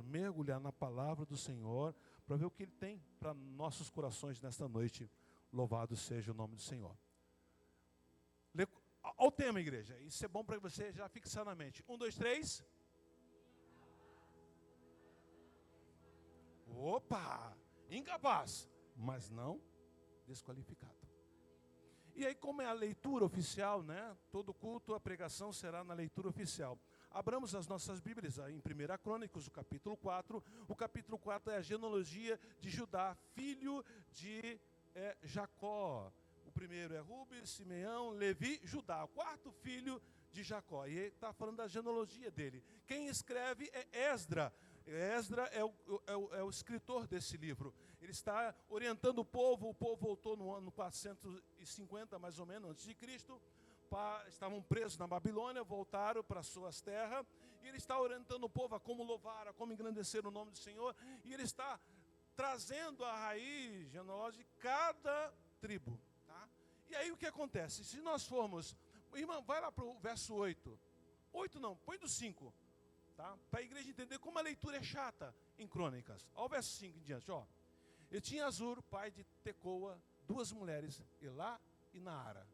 mergulhar na palavra do Senhor para ver o que Ele tem para nossos corações nesta noite. Louvado seja o nome do Senhor. Olha o tema, igreja. Isso é bom para você já fixar na mente. 1, 2, 3. Opa! Incapaz, mas não desqualificado. E aí, como é a leitura oficial, né? Todo culto, a pregação será na leitura oficial. Abramos as nossas Bíblias em 1 Crônicas, o capítulo 4. O capítulo 4 é a genealogia de Judá, filho de Jacó. O primeiro é Rubens, Simeão, Levi, Judá. O quarto filho de Jacó. E ele está falando da genealogia dele. Quem escreve é Esdra. Esdra é o escritor desse livro. Ele está orientando o povo voltou no ano 450, mais ou menos, antes de Cristo. Estavam presos na Babilônia, voltaram para suas terras. E ele está orientando o povo a como louvar, a como engrandecer o nome do Senhor. E ele está trazendo a raiz genealógica de cada tribo. Tá? E aí o que acontece? Se nós formos... Irmã, vai lá para o verso 8. 8 não, põe do 5. Tá? Para a igreja entender como a leitura é chata em Crônicas. Olha o verso 5 em diante. Ó. E tinha Azur, pai de Tecoa, 2 mulheres, Elá e Naara.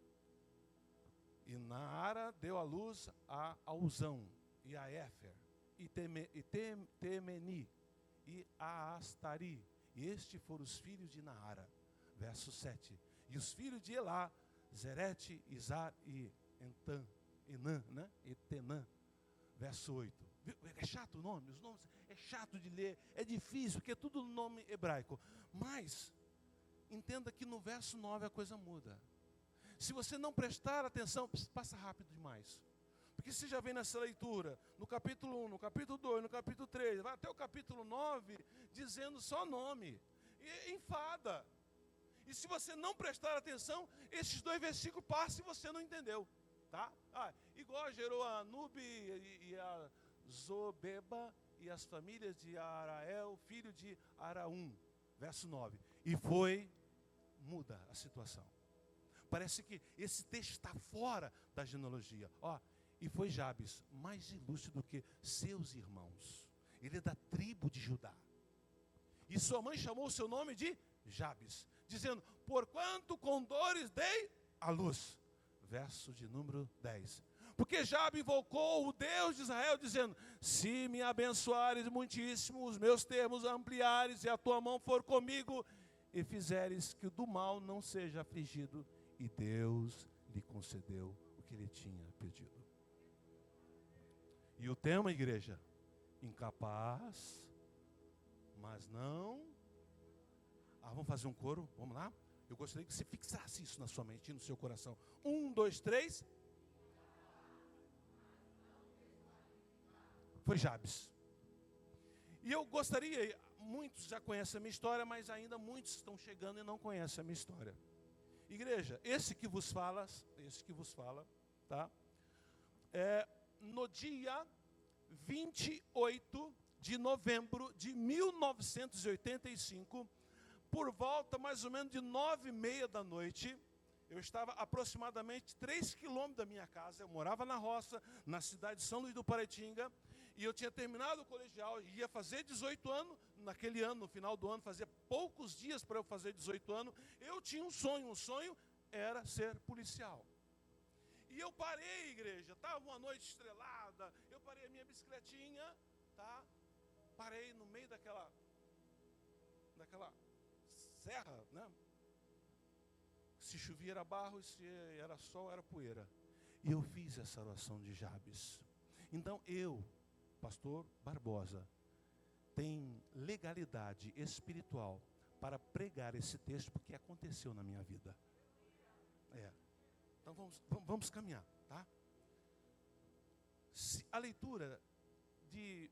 E Naara deu à luz a Uzão, e a Éfer, e Temeni, e a Astari. E estes foram os filhos de Naara. Verso 7. E os filhos de Elá, Zerete, Izar e Enã, né? E Tenã. Verso 8. É chato o nome, os nomes é chato de ler, é difícil, porque é tudo nome hebraico. Mas, entenda que no verso 9 a coisa muda. Se você não prestar atenção, passa rápido demais. Porque você já vem nessa leitura, no capítulo 1, no capítulo 2, no capítulo 3, vai até o capítulo 9, dizendo só nome. E enfada. E se você não prestar atenção, esses 2 versículos passam e você não entendeu. Tá? Igual gerou a Anube e a Zobeba e as famílias de Arael, filho de Araum. Verso 9. E muda a situação. Parece que esse texto está fora da genealogia. E foi Jabes, mais ilustre do que seus irmãos. Ele é da tribo de Judá. E sua mãe chamou o seu nome de Jabes, dizendo, porquanto com dores dei à luz. Verso de número 10. Porque Jabe invocou o Deus de Israel, dizendo, se me abençoares muitíssimo, os meus termos ampliares, e a tua mão for comigo, e fizeres que do mal não seja afligido. E Deus lhe concedeu o que ele tinha pedido. E o tema, igreja, incapaz, mas não... vamos fazer um coro, vamos lá? Eu gostaria que você fixasse isso na sua mente e no seu coração. 1, 2, 3. Foi Jabes. E eu gostaria, muitos já conhecem a minha história, mas ainda muitos estão chegando e não conhecem a minha história. Igreja, esse que vos fala, tá? No dia 28 de novembro de 1985, por volta mais ou menos de 9h30 da noite, eu estava aproximadamente 3 quilômetros da minha casa. Eu morava na roça, na cidade de São Luís do Paraitinga, e eu tinha terminado o colegial, ia fazer 18 anos, naquele ano, no final do ano, fazia poucos dias para eu fazer 18 anos, eu tinha um sonho era ser policial. E eu parei, igreja, estava uma noite estrelada, eu parei a minha bicicletinha, tá? Parei no meio daquela serra, né? Se chovia era barro, se era sol era poeira. E eu fiz essa oração de Jabes. Então pastor Barbosa, tem legalidade espiritual para pregar esse texto, porque aconteceu na minha vida. Então vamos caminhar, tá? A leitura de...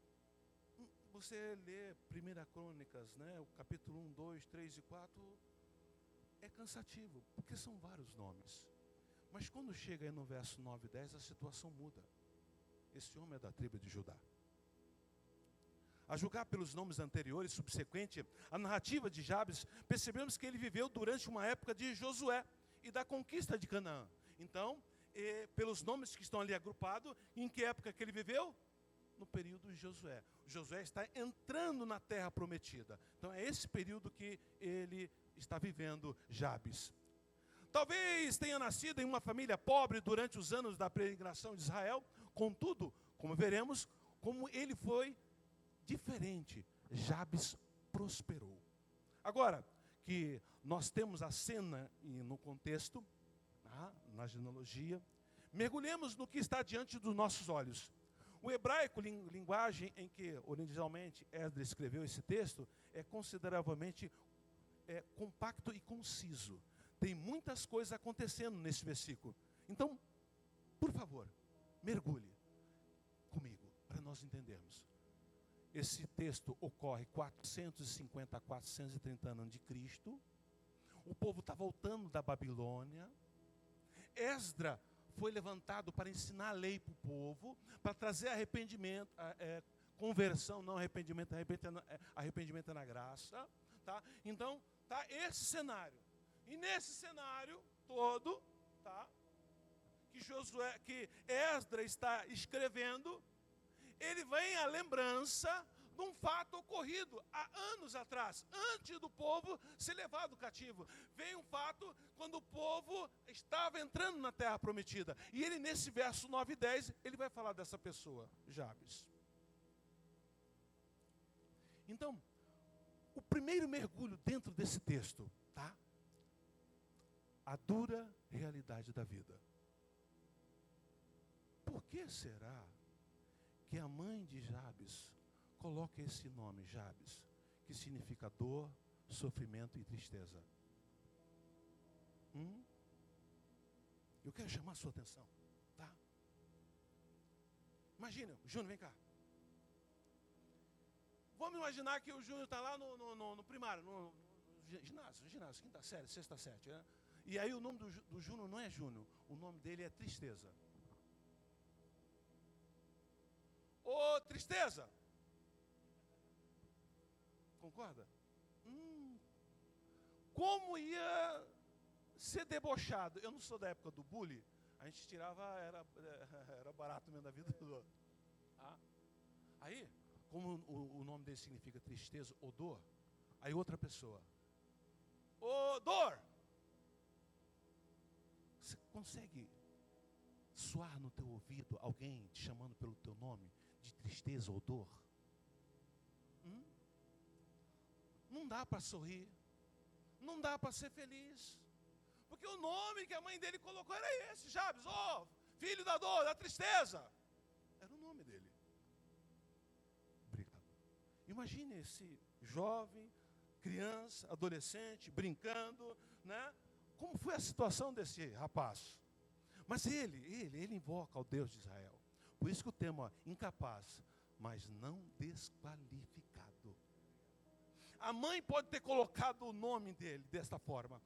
Você lê 1 Crônicas, né? O capítulo 1, 2, 3 e 4, é cansativo, porque são vários nomes. Mas quando chega aí no verso 9 e 10, a situação muda. Esse homem é da tribo de Judá. A julgar pelos nomes anteriores, subsequente, a narrativa de Jabes, percebemos que ele viveu durante uma época de Josué e da conquista de Canaã. Então, pelos nomes que estão ali agrupados, em que época que ele viveu? no período de Josué. Josué está entrando na terra prometida. Então é esse período que ele está vivendo, Jabes. Talvez tenha nascido em uma família pobre durante os anos da peregrinação de Israel. Contudo, como veremos, como ele foi diferente, Jabes prosperou. Agora que nós temos a cena no contexto, na genealogia, mergulhemos no que está diante dos nossos olhos. O hebraico, linguagem em que originalmente Esdras escreveu esse texto, é consideravelmente compacto e conciso. Tem muitas coisas acontecendo nesse versículo. Então, por favor, mergulhe comigo, para nós entendermos. Esse texto ocorre 450 a 430 anos de Cristo. O povo está voltando da Babilônia. Esdras foi levantado para ensinar a lei para o povo, para trazer arrependimento, conversão, não arrependimento, arrependimento na graça. Tá? Então, tá esse cenário. E nesse cenário todo, tá, que Esdras está escrevendo, ele vem à lembrança de um fato ocorrido há anos atrás, antes do povo ser levado cativo. Vem um fato quando o povo estava entrando na terra prometida. E ele, nesse verso 9 e 10, ele vai falar dessa pessoa, Jabes. Então, o primeiro mergulho dentro desse texto, tá? A dura realidade da vida. Por que será que a mãe de Jabes coloca esse nome, Jabes, que significa dor, sofrimento e tristeza? Eu quero chamar a sua atenção, tá? Imagina, Júnior, vem cá. Vamos imaginar que o Júnior está lá no primário, no ginásio, quinta série, sexta série, né? E aí o nome do Júnior não é Júnior, o nome dele é Tristeza. Ô, Tristeza! Concorda? Como ia ser debochado? Eu não sou da época do bullying, a gente tirava, era barato mesmo da vida do outro. Aí, como o nome dele significa tristeza ou dor, aí outra pessoa. Ô, dor! Você consegue soar no teu ouvido alguém te chamando pelo teu nome de tristeza ou dor? Não dá para sorrir, não dá para ser feliz, porque o nome que a mãe dele colocou era esse, Jabes, filho da dor, da tristeza. Era o nome dele. Obrigado. Imagine esse jovem, criança, adolescente, brincando, né? Como foi a situação desse rapaz? Mas ele invoca ao Deus de Israel. Por isso que o tema é incapaz, mas não desqualificado. A mãe pode ter colocado o nome dele desta forma.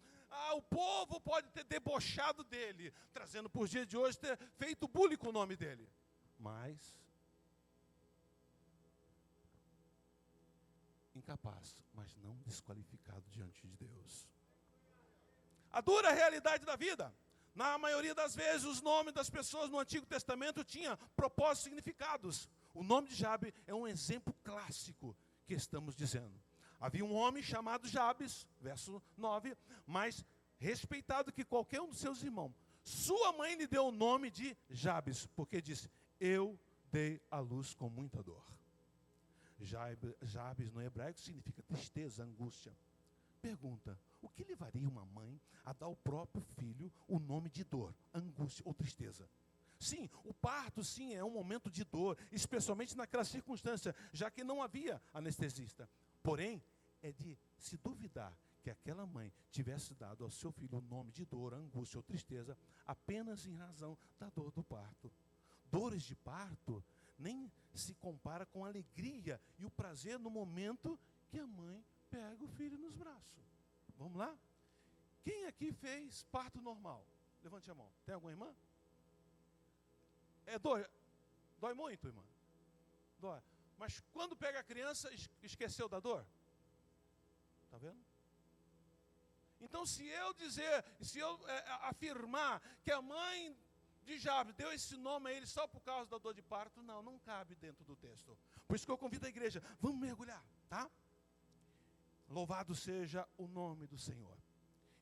O povo pode ter debochado dele, trazendo por dia de hoje, ter feito bullying com o nome dele. Mas incapaz, mas não desqualificado diante de Deus. A dura realidade da vida. Na maioria das vezes, os nomes das pessoas no Antigo Testamento tinham propósitos e significados. O nome de Jabes é um exemplo clássico que estamos dizendo. Havia um homem chamado Jabes, verso 9, mais respeitado que qualquer um dos seus irmãos. Sua mãe lhe deu o nome de Jabes, porque disse, eu dei à luz com muita dor. Jabes no hebraico significa tristeza, angústia. Pergunta, o que levaria uma mãe a dar ao próprio filho o nome de dor, angústia ou tristeza? Sim, o parto, sim, é um momento de dor, especialmente naquela circunstância, já que não havia anestesista. Porém, é de se duvidar que aquela mãe tivesse dado ao seu filho o nome de dor, angústia ou tristeza, apenas em razão da dor do parto. Dores de parto nem se compara com a alegria e o prazer no momento que a mãe pega o filho nos braços. Vamos lá? Quem aqui fez parto normal? Levante a mão. Tem alguma irmã? Dói muito, irmã? Dói. Mas quando pega a criança, esqueceu da dor? Está vendo? Então, se eu afirmar que a mãe de Jabes, deu esse nome a ele só por causa da dor de parto? Não, não cabe dentro do texto. Por isso que eu convido a igreja, vamos mergulhar, tá? Louvado seja o nome do Senhor.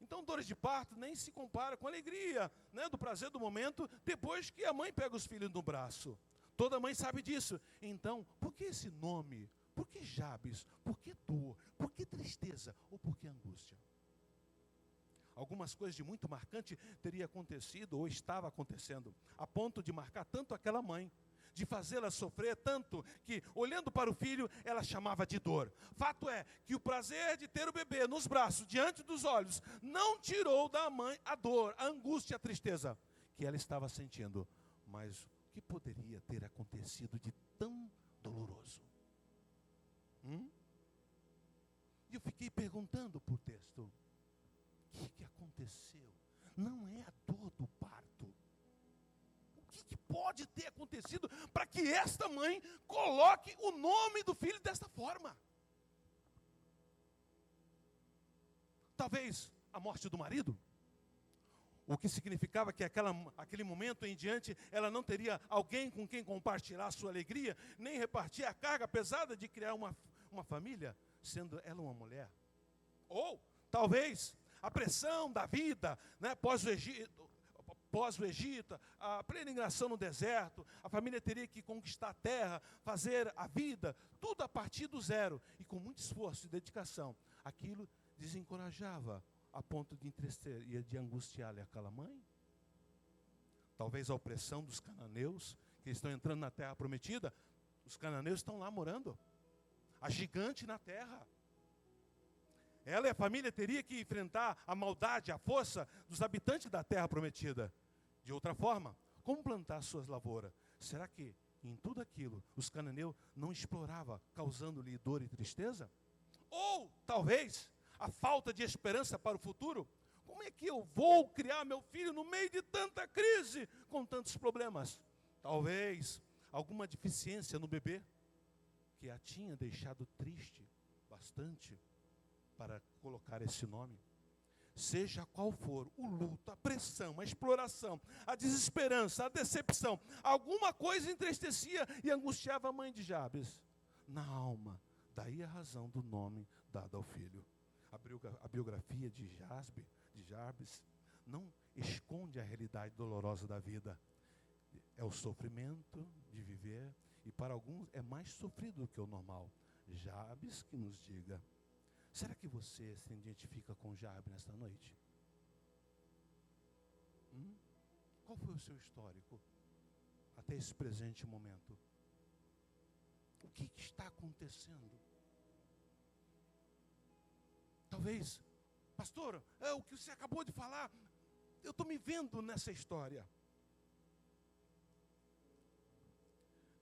Então, dores de parto nem se compara com a alegria, né, do prazer do momento, depois que a mãe pega os filhos no braço. Toda mãe sabe disso. Então, por que esse nome? Por que Jabes? Por que dor? Por que tristeza? Ou por que angústia? Algumas coisas de muito marcante teria acontecido ou estava acontecendo, a ponto de marcar tanto aquela mãe, de fazê-la sofrer tanto que, olhando para o filho, ela chamava de dor. Fato é que o prazer de ter o bebê nos braços, diante dos olhos, não tirou da mãe a dor, a angústia, a tristeza que ela estava sentindo. Mas o que poderia ter acontecido de tão doloroso? E eu fiquei perguntando por texto, o que aconteceu? Não é a dor do parto. O que pode ter acontecido para que esta mãe coloque o nome do filho desta forma? Talvez a morte do marido, o que significava que aquele momento em diante ela não teria alguém com quem compartilhar a sua alegria, nem repartir a carga pesada de criar uma família, sendo ela uma mulher. Ou talvez a pressão da vida, né, pós o Egito, a peregrinação no deserto, a família teria que conquistar a terra, fazer a vida, tudo a partir do zero, e com muito esforço e dedicação. Aquilo desencorajava a ponto de entristecer e de angustiar-lhe aquela mãe. Talvez a opressão dos cananeus, que estão entrando na terra prometida, os cananeus estão lá morando, a gigante na terra. Ela e a família teria que enfrentar a maldade, a força dos habitantes da terra prometida. De outra forma, como plantar suas lavouras? Será que em tudo aquilo os cananeus não exploravam, causando-lhe dor e tristeza? Ou, talvez, a falta de esperança para o futuro? Como é que eu vou criar meu filho no meio de tanta crise, com tantos problemas? Talvez alguma deficiência no bebê, que a tinha deixado triste bastante, para colocar esse nome. Seja qual for o luto, a pressão, a exploração, a desesperança, a decepção, alguma coisa entristecia e angustiava a mãe de Jabes na alma. Daí a razão do nome dado ao filho. A biografia de Jabes não esconde a realidade dolorosa da vida. É o sofrimento de viver, e para alguns é mais sofrido do que o normal. Jabes que nos diga: será que você se identifica com Jabes nesta noite? Qual foi o seu histórico até esse presente momento? O que está acontecendo? Talvez, pastor, o que você acabou de falar, eu estou me vendo nessa história.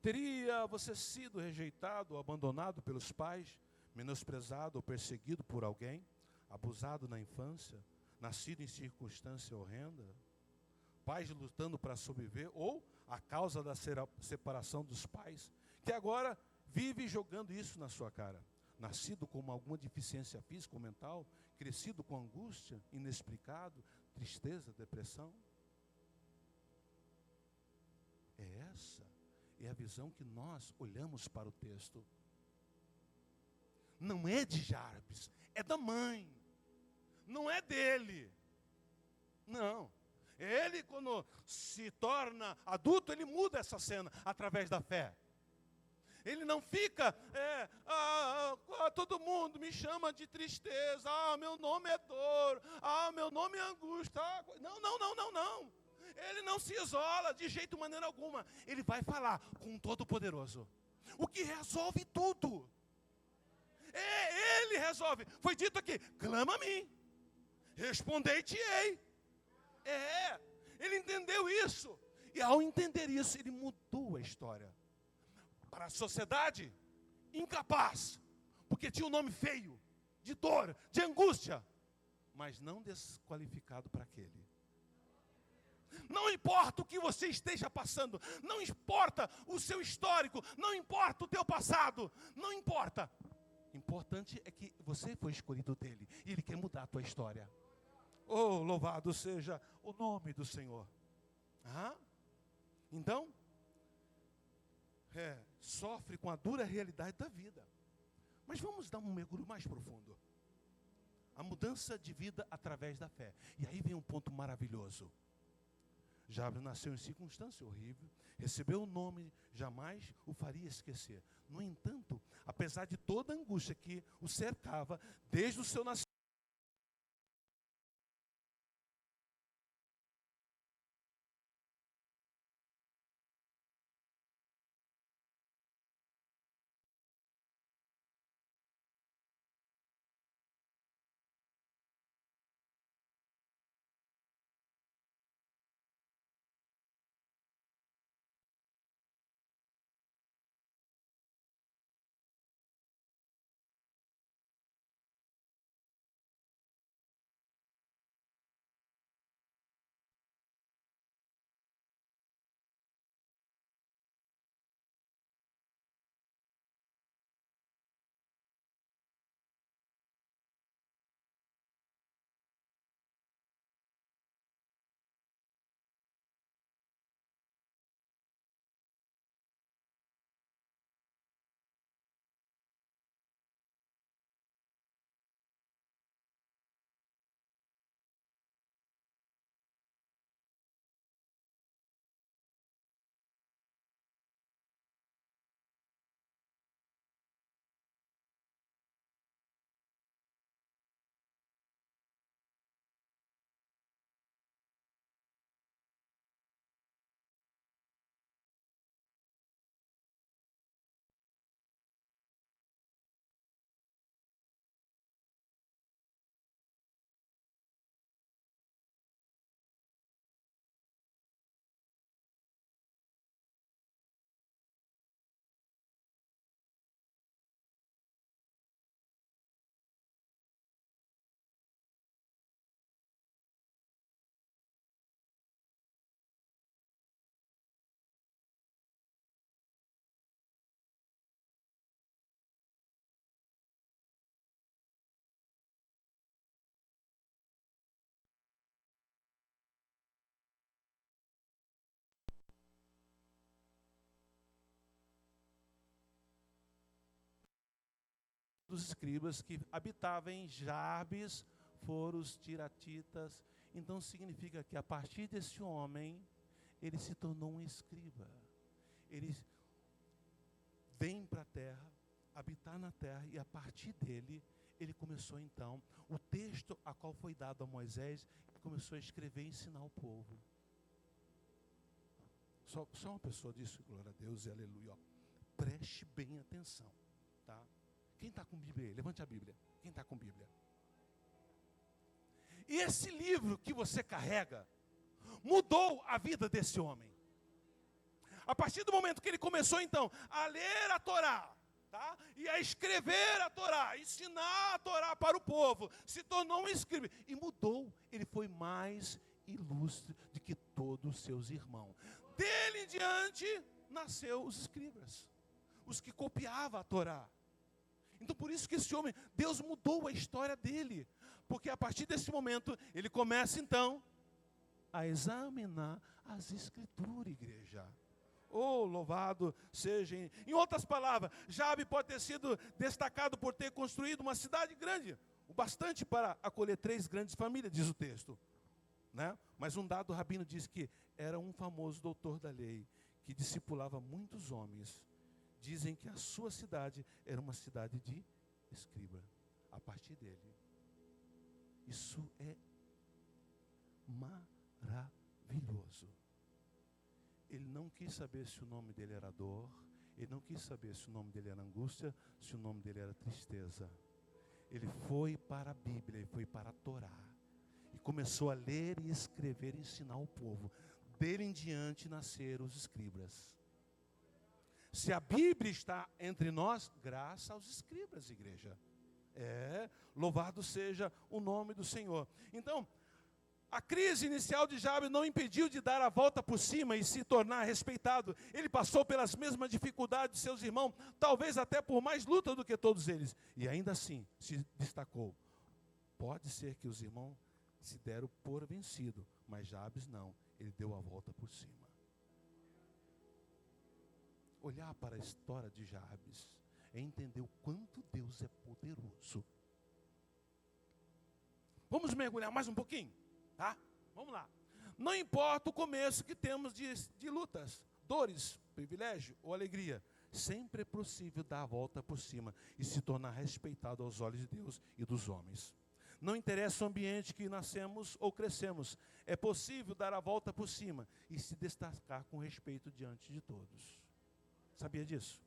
Teria você sido rejeitado ou abandonado pelos pais, menosprezado ou perseguido por alguém, abusado na infância, nascido em circunstância horrenda, pais lutando para sobreviver, ou a causa da separação dos pais, que agora vive jogando isso na sua cara, nascido com alguma deficiência física ou mental, crescido com angústia, inexplicado, tristeza, depressão. Essa é a visão que nós olhamos para o texto. Não é de Jabes, é da mãe. Não é dele. Não. Ele, quando se torna adulto, ele muda essa cena através da fé. Ele não fica, todo mundo me chama de tristeza, meu nome é dor, meu nome é angústia. Não. Ele não se isola de jeito maneira alguma. Ele vai falar com o Todo-Poderoso, o que resolve tudo. Ele resolve. Foi dito aqui: clama a mim, respondei-te-ei. Ele entendeu isso. E ao entender isso, ele mudou a história. Para a sociedade, incapaz, porque tinha um nome feio, de dor, de angústia, mas não desqualificado para aquele. Não importa o que você esteja passando, não importa o seu histórico, não importa o teu passado, não importa. Importante é que você foi escolhido dele e ele quer mudar a tua história. Oh, louvado seja o nome do Senhor. Então, sofre com a dura realidade da vida. Mas vamos dar um mergulho mais profundo. A mudança de vida através da fé. E aí vem um ponto maravilhoso. Jabe nasceu em circunstância horrível, recebeu o nome, jamais o faria esquecer. No entanto, apesar de toda a angústia que o cercava, desde o seu nascimento, dos escribas que habitavam em Jabes foram os tiratitas. Então significa que a partir desse homem, ele se tornou um escriba. Ele vem para a terra, habitar na terra, e a partir dele, ele começou então, o texto a qual foi dado a Moisés, ele começou a escrever e ensinar o povo. Só uma pessoa disse, glória a Deus e aleluia, ó, preste bem atenção, tá? Quem está com Bíblia aí? Levante a Bíblia. Quem está com Bíblia? E esse livro que você carrega, mudou a vida desse homem. A partir do momento que ele começou então, a ler a Torá, tá? E a escrever a Torá, ensinar a Torá para o povo, se tornou um escriba, e mudou, ele foi mais ilustre do que todos os seus irmãos. Dele em diante, nasceu os escribas, os que copiavam a Torá. Então por isso que esse homem, Deus mudou a história dele, porque a partir desse momento, ele começa então, a examinar as escrituras, igreja. Oh, louvado seja. Em outras palavras, Jabe pode ter sido destacado por ter construído uma cidade grande, o bastante para acolher 3 grandes famílias, diz o texto, né? Mas um dado rabino diz que era um famoso doutor da lei, que discipulava muitos homens. Dizem que a sua cidade era uma cidade de escriba, a partir dele. Isso é maravilhoso. Ele não quis saber se o nome dele era dor, ele não quis saber se o nome dele era angústia, se o nome dele era tristeza. Ele foi para a Bíblia, ele foi para a Torá, e começou a ler e escrever e ensinar o povo. Dele em diante nasceram os escribas. Se a Bíblia está entre nós, graças aos escribas, igreja. Louvado seja o nome do Senhor. Então, a crise inicial de Jabe não impediu de dar a volta por cima e se tornar respeitado. Ele passou pelas mesmas dificuldades de seus irmãos, talvez até por mais luta do que todos eles. E ainda assim, se destacou. Pode ser que os irmãos se deram por vencido, mas Jabes não. Ele deu a volta por cima. olhar para a história de Jabes é entender o quanto Deus é poderoso. Vamos mergulhar mais um pouquinho, tá? Vamos lá. Não importa o começo que temos de lutas, dores, privilégio ou alegria, sempre é possível dar a volta por cima e se tornar respeitado aos olhos de Deus e dos homens. Não interessa o ambiente que nascemos ou crescemos, é possível dar a volta por cima e se destacar com respeito diante de todos. Sabia disso?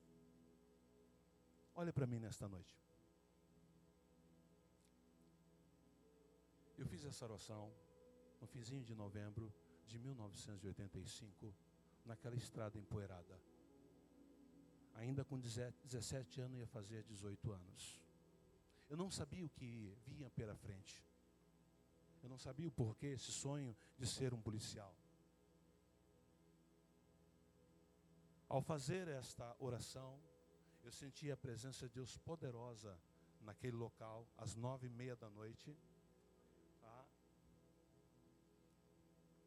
Olha para mim nesta noite. Eu fiz essa oração no finzinho de novembro de 1985, naquela estrada empoeirada. Ainda com 17 anos, ia fazer 18 anos. Eu não sabia o que vinha pela frente. Eu não sabia o porquê, esse sonho de ser um policial. Ao fazer esta oração, eu senti a presença de Deus poderosa naquele local, às 9h30 da noite. Tá?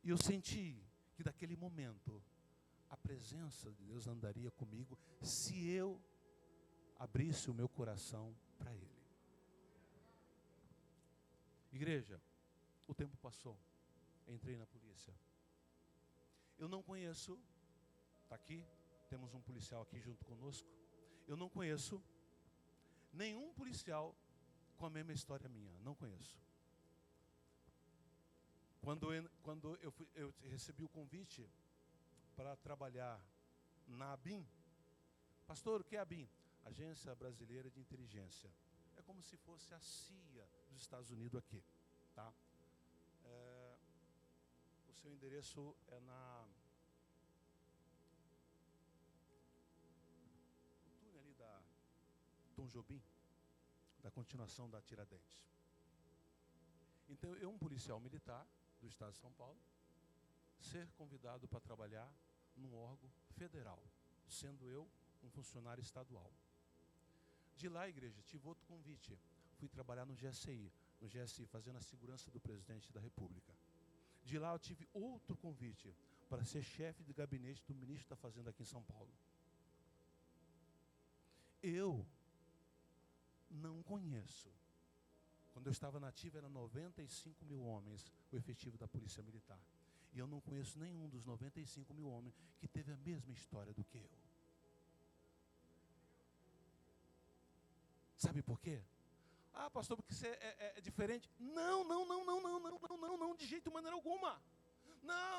E eu senti que daquele momento, a presença de Deus andaria comigo se eu abrisse o meu coração para Ele. Igreja, o tempo passou, entrei na polícia. Eu não conheço, está aqui, temos um policial aqui junto conosco. Eu não conheço nenhum policial com a mesma história minha, não conheço. Quando eu recebi o convite para trabalhar na ABIN, pastor, o que é a ABIN? Agência Brasileira de Inteligência. É como se fosse a CIA dos Estados Unidos aqui, tá? O seu endereço é na... o túnel ali da Tom Jobim, da continuação da Tiradentes. Então, eu, um policial militar do estado de São Paulo, ser convidado para trabalhar num órgão federal, sendo eu um funcionário estadual. De lá, igreja, tive outro convite. Fui trabalhar no GSI, fazendo a segurança do presidente da República. De lá, eu tive outro convite para ser chefe de gabinete do ministro da Fazenda aqui em São Paulo. Eu não conheço. Quando eu estava na ativa, era 95 mil homens o efetivo da Polícia Militar. E eu não conheço nenhum dos 95 mil homens que teve a mesma história do que eu. Sabe por quê? Ah, pastor, porque você é diferente. Não, de jeito, maneira alguma.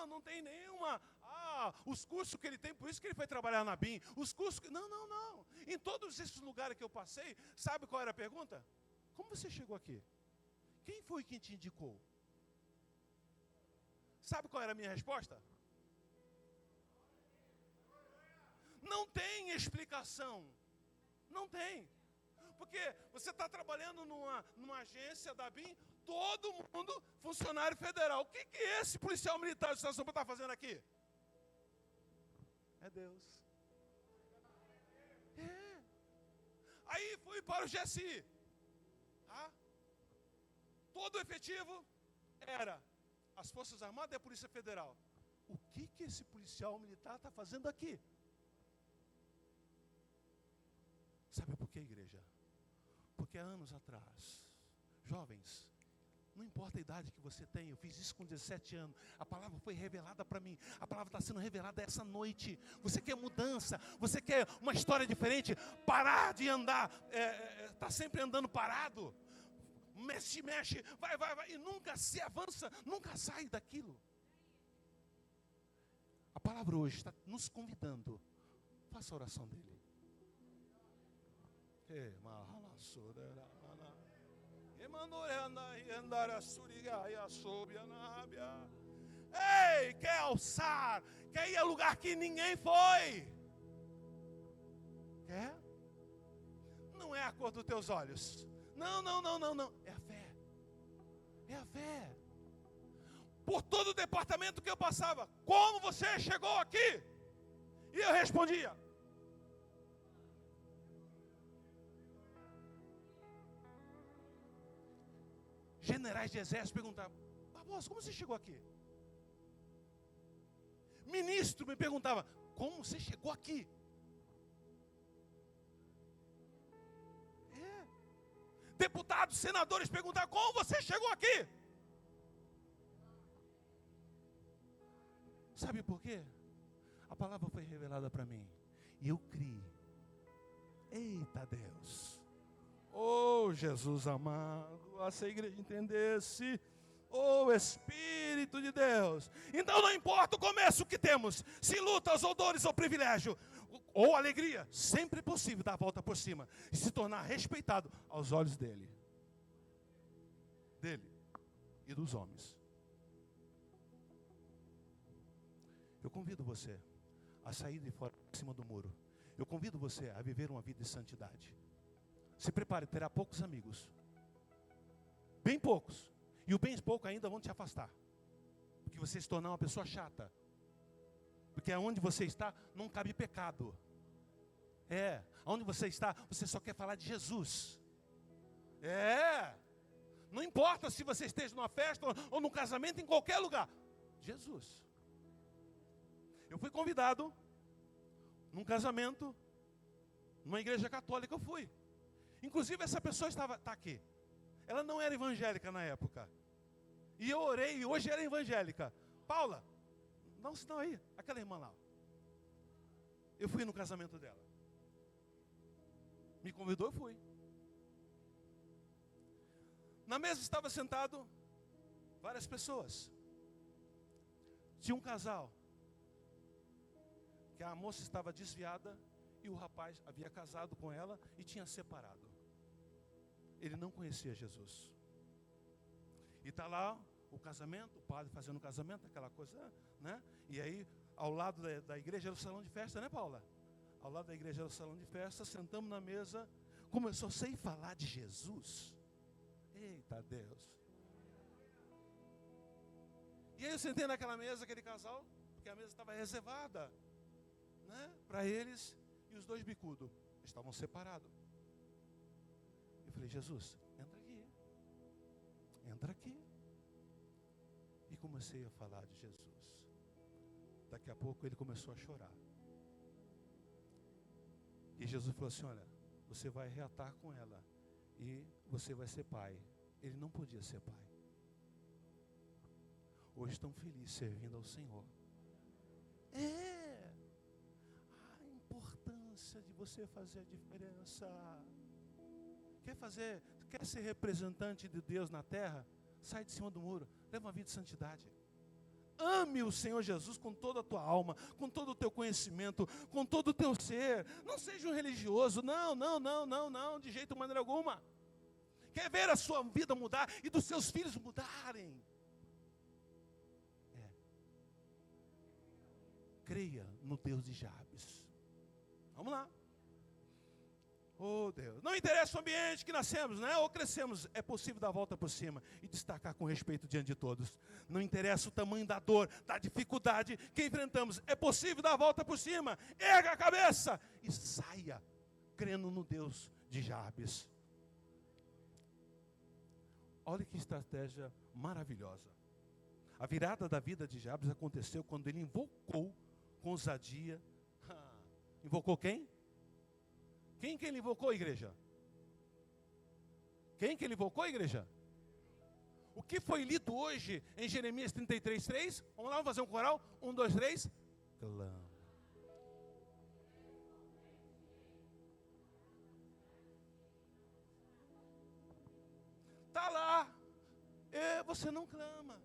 Não tem nenhuma. Os cursos que ele tem, por isso que ele foi trabalhar na BIM. Os cursos que... Não. Em todos esses lugares que eu passei, sabe qual era a pergunta? Como você chegou aqui? Quem foi quem te indicou? Sabe qual era a minha resposta? Não tem explicação. Não tem. Porque você está trabalhando numa agência da BIM, todo mundo funcionário federal. O que esse policial militar do Estado de São Paulo está fazendo aqui? É Deus. É. Aí fui para o GSI. Tá? Todo o efetivo era as Forças Armadas e a Polícia Federal. O que esse policial militar está fazendo aqui? Sabe por quê, igreja? Porque há anos atrás, jovens, não importa a idade que você tem, eu fiz isso com 17 anos, a palavra foi revelada para mim, a palavra está sendo revelada essa noite. Você quer mudança, você quer uma história diferente, parar de andar, está sempre andando parado, mexe, vai, e nunca se avança, nunca sai daquilo. A palavra hoje está nos convidando, faça a oração dele. Ei, quer alçar, quer ir a lugar que ninguém foi? Quer? Não é a cor dos teus olhos. Não. É a fé. É a fé. Por todo o departamento que eu passava, como você chegou aqui? E eu respondia: generais de exército perguntavam: Barbosa, como você chegou aqui? Ministro me perguntava: como você chegou aqui? deputados, senadores perguntar: como você chegou aqui? Sabe por quê? A palavra foi revelada para mim e eu criei. Eita Deus! Oh Jesus amado, se a igreja entendesse, oh Espírito de Deus. Então não importa o começo que temos, se lutas ou dores ou privilégio, ou alegria, sempre é possível dar a volta por cima e se tornar respeitado aos olhos dele e dos homens. Eu convido você a sair de fora, de cima do muro. Eu convido você a viver uma vida de santidade. Se prepare, terá poucos amigos. Bem poucos. E o bem pouco ainda vão te afastar. Porque você se tornar uma pessoa chata. Porque aonde você está, não cabe pecado. Aonde você está, você só quer falar de Jesus. Não importa se você esteja numa festa ou num casamento, em qualquer lugar. Jesus. Eu fui convidado num casamento, numa igreja católica, eu fui. Inclusive essa pessoa está aqui. Ela não era evangélica na época. E eu orei e hoje era evangélica. Paula, dá um sinal aí, aquela irmã lá. Eu fui no casamento dela. Me convidou, eu fui. Na mesa estava sentado várias pessoas. Tinha um casal. Que a moça estava desviada e o rapaz havia casado com ela e tinha separado. Ele não conhecia Jesus. E está lá o casamento, o padre fazendo o casamento, aquela coisa, né? E aí, ao lado da igreja era o salão de festa, né, Paula? Ao lado da igreja era o salão de festa, sentamos na mesa, começou a sair falar de Jesus. Eita Deus. E aí eu sentei naquela mesa, aquele casal, porque a mesa estava reservada, né, para eles, e os dois bicudos estavam separados. Eu falei: Jesus, entra aqui. E comecei a falar de Jesus. Daqui a pouco ele começou a chorar. E Jesus falou assim: olha, você vai reatar com ela e você vai ser pai. Ele não podia ser pai. Hoje estão felizes servindo ao Senhor. De você fazer a diferença. Quer ser representante de Deus na terra? Sai de cima do muro, leva uma vida de santidade. Ame o Senhor Jesus com toda a tua alma, com todo o teu conhecimento, com todo o teu ser. Não seja um religioso, não, de jeito maneira alguma. Quer ver a sua vida mudar e dos seus filhos mudarem? Creia no Deus de Jabes. Vamos lá. Oh Deus, não interessa o ambiente que nascemos, né? Ou crescemos, é possível dar a volta por cima e destacar com respeito diante de todos. Não interessa o tamanho da dor, da dificuldade que enfrentamos, é possível dar a volta por cima. Erga a cabeça e saia crendo no Deus de Jabes. Olha que estratégia maravilhosa. A virada da vida de Jabes aconteceu quando ele invocou com ousadia. Invocou quem? Quem que ele invocou, igreja? Quem que ele invocou, igreja? O que foi lido hoje em Jeremias 33:3? Vamos lá, vamos fazer um coral? 1, 2, 3. Clama. Está lá. Você não clama.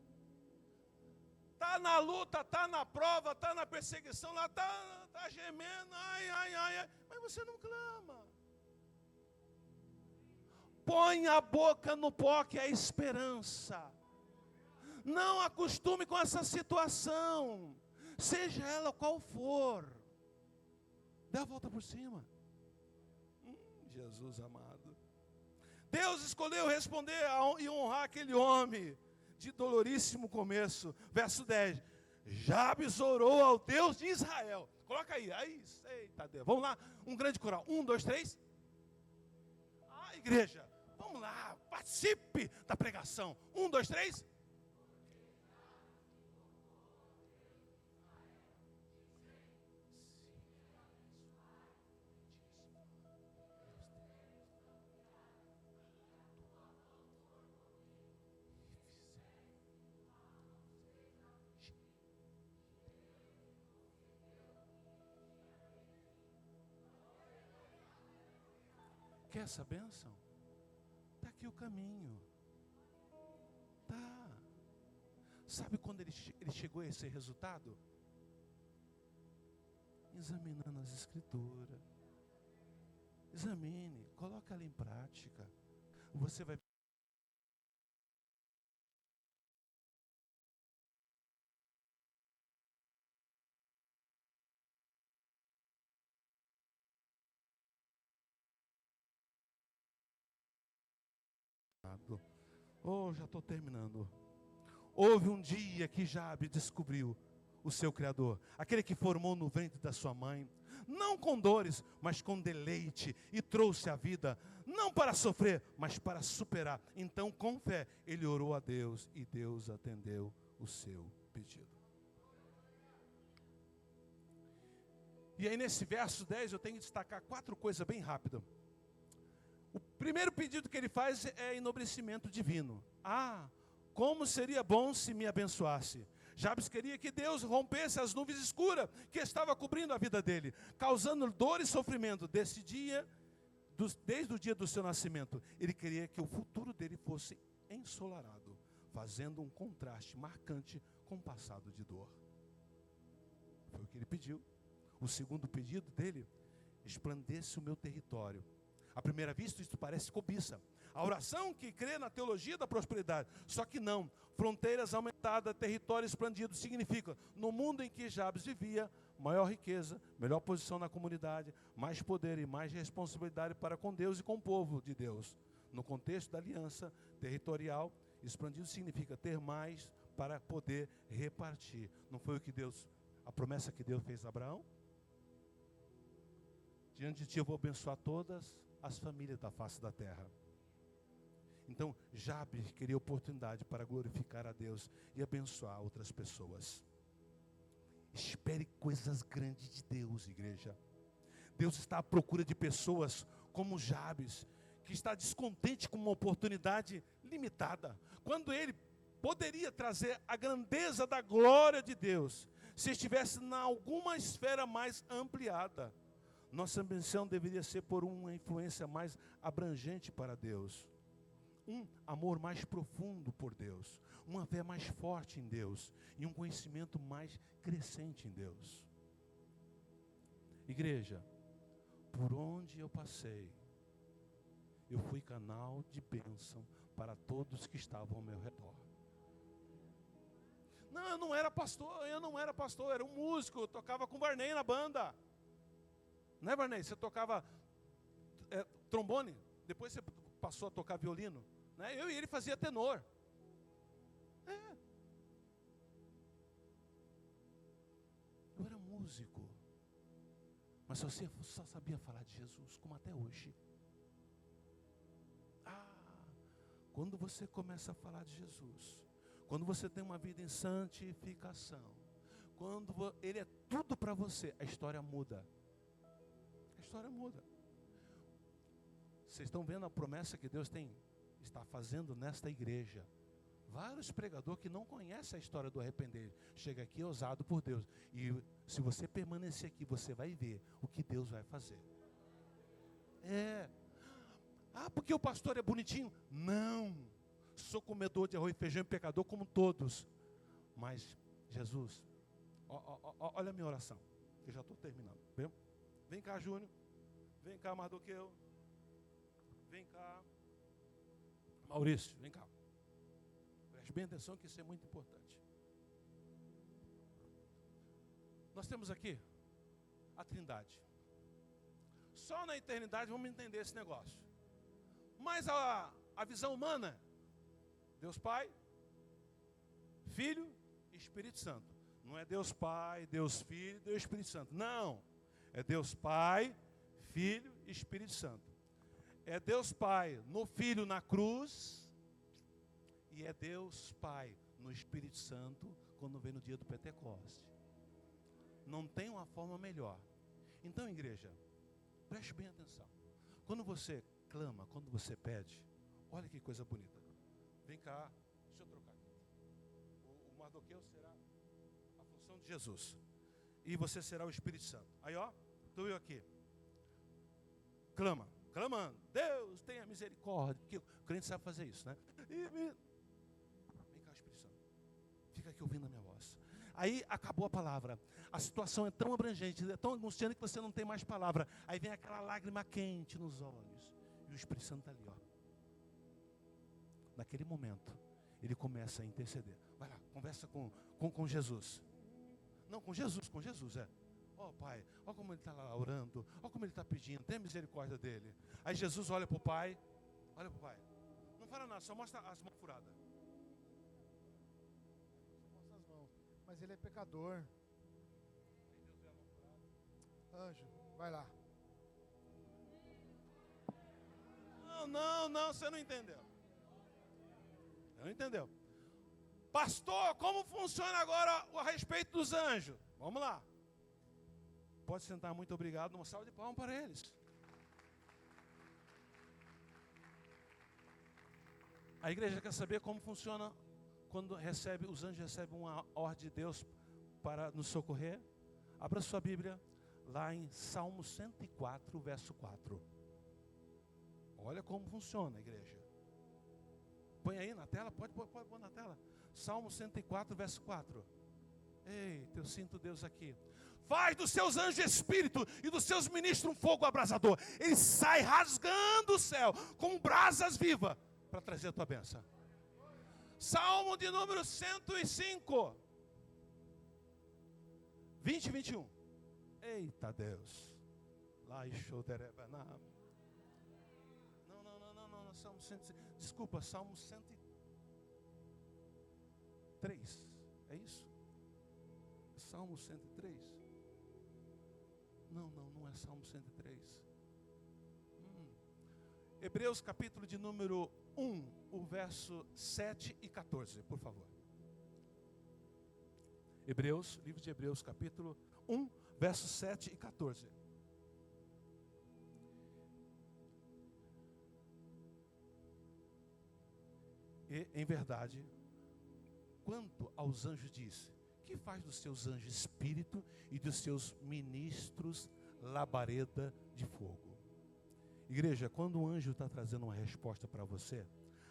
Está na luta, está na prova, está na perseguição, lá está gemendo, ai, mas você não clama. Põe a boca no pó que é esperança. Não acostume com essa situação, seja ela qual for. Dá a volta por cima. Jesus amado. Deus escolheu responder e honrar aquele homem de doloríssimo começo. Verso 10. Jabes orou ao Deus de Israel. Coloca aí. Eita Deus. Vamos lá. Um grande coral. 1, 2, 3. Igreja. Vamos lá. Participe da pregação. 1, 2, 3. Quer essa bênção? Está aqui o caminho. Tá. Sabe quando ele chegou a esse resultado? Examinando as escrituras. Examine, coloque ela em prática. Você vai já estou terminando. Houve um dia que Jabe descobriu o seu Criador, aquele que formou no ventre da sua mãe, não com dores, mas com deleite, e trouxe a vida, não para sofrer, mas para superar. Então, com fé, ele orou a Deus, e Deus atendeu o seu pedido. E aí nesse verso 10 eu tenho que destacar 4 coisas bem rápidas. O primeiro pedido que ele faz é enobrecimento divino. Como seria bom se me abençoasse. Jabes queria que Deus rompesse as nuvens escuras que estavam cobrindo a vida dele, causando dor e sofrimento desde o dia do seu nascimento. Ele queria que o futuro dele fosse ensolarado, fazendo um contraste marcante com o passado de dor. Foi o que ele pediu. O segundo pedido dele: resplandeça o meu território. À primeira vista, isso parece cobiça. A oração que crê na teologia da prosperidade. Só que não. Fronteiras aumentadas, território expandido, significa, no mundo em que Jabes vivia, maior riqueza, melhor posição na comunidade, mais poder e mais responsabilidade para com Deus e com o povo de Deus. No contexto da aliança territorial, expandido significa ter mais para poder repartir. Não foi a promessa que Deus fez a Abraão? Diante de ti eu vou abençoar todas as famílias da face da terra. Então, Jabes queria oportunidade para glorificar a Deus e abençoar outras pessoas. Espere coisas grandes de Deus, igreja. Deus está à procura de pessoas como Jabes, que está descontente com uma oportunidade limitada, quando ele poderia trazer a grandeza da glória de Deus, se estivesse em alguma esfera mais ampliada. Nossa ambição deveria ser por uma influência mais abrangente para Deus. Um amor mais profundo por Deus. Uma fé mais forte em Deus. E um conhecimento mais crescente em Deus. Igreja, por onde eu passei, eu fui canal de bênção para todos que estavam ao meu redor. Não, eu não era pastor, era um músico, eu tocava com o Varney na banda. Não é, Varney? Você tocava trombone, depois você passou a tocar violino, né? Eu e ele fazia tenor. Eu era músico, mas você só sabia falar de Jesus, como até hoje. Quando você começa a falar de Jesus, quando você tem uma vida em santificação, quando Ele é tudo para você, a história muda. A história muda. Vocês estão vendo a promessa que Deus está fazendo nesta igreja. Vários pregadores que não conhecem a história do arrepender, chega aqui ousado por Deus. E se você permanecer aqui, você vai ver o que Deus vai fazer. Porque o pastor é bonitinho? Não. Sou comedor de arroz e feijão e pecador como todos. Mas, Jesus, olha a minha oração, que eu já estou terminando. Vem cá, Júnior. Vem cá, Mardoqueu. Vem cá, Maurício. Vem cá. Preste bem atenção que isso é muito importante. Nós temos aqui a Trindade. Só na eternidade vamos entender esse negócio. Mas a visão humana, Deus Pai, Filho e Espírito Santo. Não é Deus Pai, Deus Filho, Deus Espírito Santo. Não. É Deus Pai, Filho e Espírito Santo. É Deus Pai no Filho na cruz. E é Deus Pai no Espírito Santo quando vem no dia do Pentecoste. Não tem uma forma melhor. Então, igreja, preste bem atenção. Quando você clama, quando você pede, olha que coisa bonita. Vem cá, deixa eu trocar aqui. O Mardoqueu será a função de Jesus. E você será o Espírito Santo. Aí, estou eu aqui. Clama, clamando, Deus tenha misericórdia, porque o crente sabe fazer isso, né? Vem cá, Espírito Santo, fica aqui ouvindo a minha voz. Aí acabou a palavra, a situação é tão abrangente, é tão angustiante que você não tem mais palavra. Aí vem aquela lágrima quente nos olhos, e o Espírito Santo está ali, ó. Naquele momento, ele começa a interceder. Vai lá, conversa com Jesus. Não, com Jesus, é. Ó Pai, ó como ele está lá orando, ó como ele está pedindo, tenha misericórdia dele. Aí Jesus olha para o Pai, não fala nada, só mostra as mãos furadas. Mostra as mãos, mas ele é pecador. Anjo, vai lá. Não, você não entendeu. Não entendeu. Pastor, como funciona agora a respeito dos anjos? Vamos lá. Pode sentar, muito obrigado. Uma salva de palmas para eles. A igreja quer saber como funciona quando os anjos recebem uma ordem de Deus para nos socorrer. Abra sua Bíblia lá em Salmo 104, verso 4. Olha como funciona, igreja. Põe aí na tela, pode pôr na tela. Salmo 104, verso 4. Eita, eu sinto Deus aqui. Faz dos seus anjos espírito e dos seus ministros um fogo abrasador. Ele sai rasgando o céu com brasas vivas para trazer a tua bênção. Salmo de número 105, 20 e 21. Eita Deus. Lá e show derebanam. Não, Salmo 105. Desculpa, Salmo 103. É isso? Salmo 103? Não é Salmo 103. Hebreus capítulo de número 1, o verso 7 e 14, por favor. Hebreus, livro de Hebreus capítulo 1, verso 7 e 14. E, em verdade, quanto aos anjos disse, que faz dos seus anjos espírito e dos seus ministros labareda de fogo. Igreja, quando um anjo está trazendo uma resposta para você,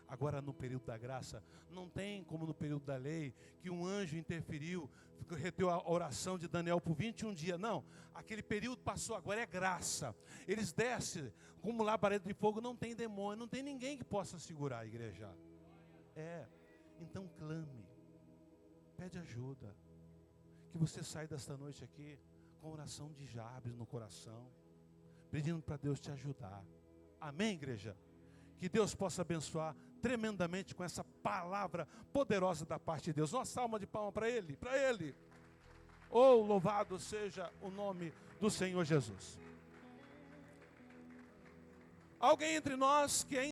agora no período da graça, não tem como no período da lei, que um anjo interferiu, reteu a oração de Daniel por 21 dias. Não, aquele período passou, agora é graça. Eles descem como labareda de fogo, não tem demônio, não tem ninguém que possa segurar a igreja. Então clame, pede ajuda, que você saia desta noite aqui com oração de Jabes no coração, pedindo para Deus te ajudar. Amém, igreja? Que Deus possa abençoar tremendamente com essa palavra poderosa da parte de Deus. Uma salva de palmas para Ele, para Ele. Oh, louvado seja o nome do Senhor Jesus. Alguém entre nós que ainda